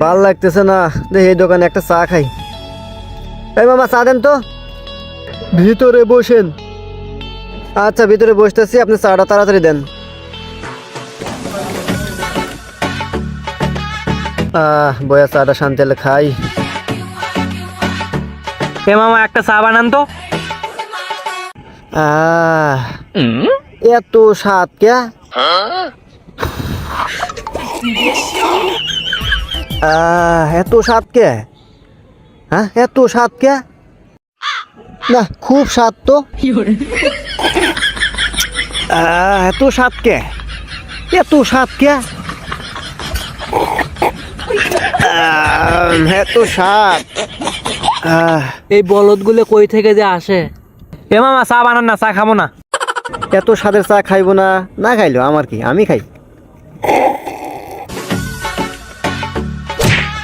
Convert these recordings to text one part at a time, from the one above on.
ভাল লাগতেছে না, দেখি এই দোকানে একটা চা খাই। এই মামা চা দেন তো। ভিতরে বসেন। আচ্ছা ভিতরে বসতেছি, আপনি চাটা তাড়াতাড়ি দেন। বয়া চাটা শান্তি হলে খাই। এ মামা একটা চা বানান তো। এত স্বাদ কে? এত স্বাদ কে? হ্যাঁ এত স্বাদ কে? না খুব স্বাদ তো। এত স্বাদ কে? এত স্বাদ কে? এত স্বাদ। এই বলদগুলো কই থেকে যে আসে। এ মামা চা বানান না, চা খাবো না। এত স্বাদের চা খাইবো না? না খাইলো আমার কি, আমি খাই।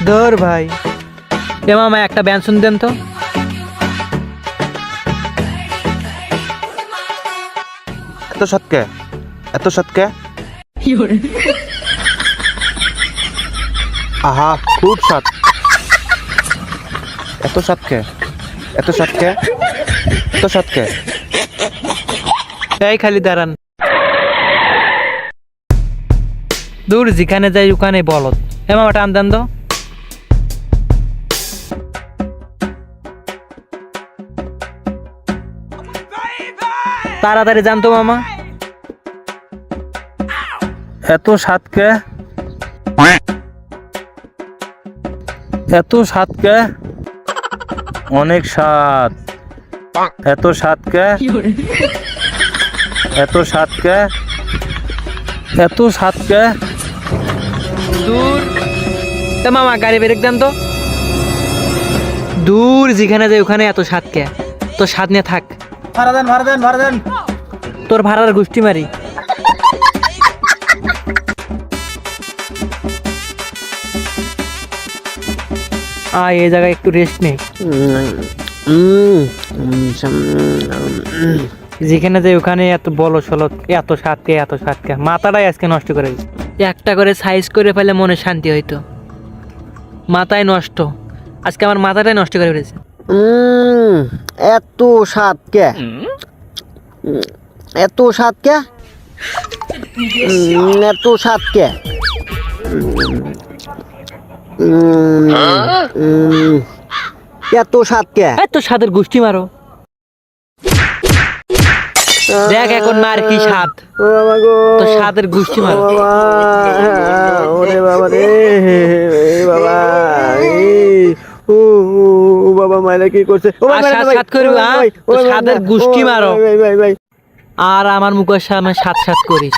ধর ভাই। এ মামা একটা ব্যঞ্জন দেন তো। এত সৎকে, এত সৎকে। আহা খুব স্বাদ। এত সৎকে, এত সৎকে, এত সৎকে। এই খালি দাঁড়ান। দূর যেখানে যাই ওখানে বলদ। এ মামা টান দেন তো। তাড়াতাড়ি যান তো মামা। এত স্বাদকে, এত স্বাদকে, অনেক স্বাদ। এত স্বাদকে, এত স্বাদকে, এত স্বাদকে। দূর। এ মামা গাড়ি ব্রেক দেন তো। দূর যেখানে যাই ওখানে এত স্বাদ কে? তো স্বাদ নিয়ে থাক। ভাড়া দেন, ভাড়া দেন, ভাড়া দেন। তোর ভাড়ার গোষ্ঠী মারি। এই জায়গায় একটু রেস্ট নেই। যেখানে যাই ওখানে এত বলো সলো, এত স্বাদকে, এত স্বাদকে। মাথাটাই আজকে নষ্ট করে দিচ্ছে। একটা করে সাইজ করে ফেলে মনে শান্তি হইতো। মাথায় নষ্ট, আজকে আমার মাথাটাই নষ্ট করে ফেলেছে। এত স্বাদ কে? এত স্বাদ কে? এত স্বাদ কে? এত স্বাদ কে? এত স্বাদের গোষ্ঠী মারো। দেখ এখন মার কি স্বাদ। ও বাবা গো, তো স্বাদের গোষ্ঠী ও মারো। বাবা, ওরে বাবা রে, বাবা, ও বাবা মাইলা কি করছে? ও আর সাত করবি, তো স্বাদের গোষ্ঠী মারো। ভাই ভাই ভাই। আর আমার মুখের সামনে সাত করিস।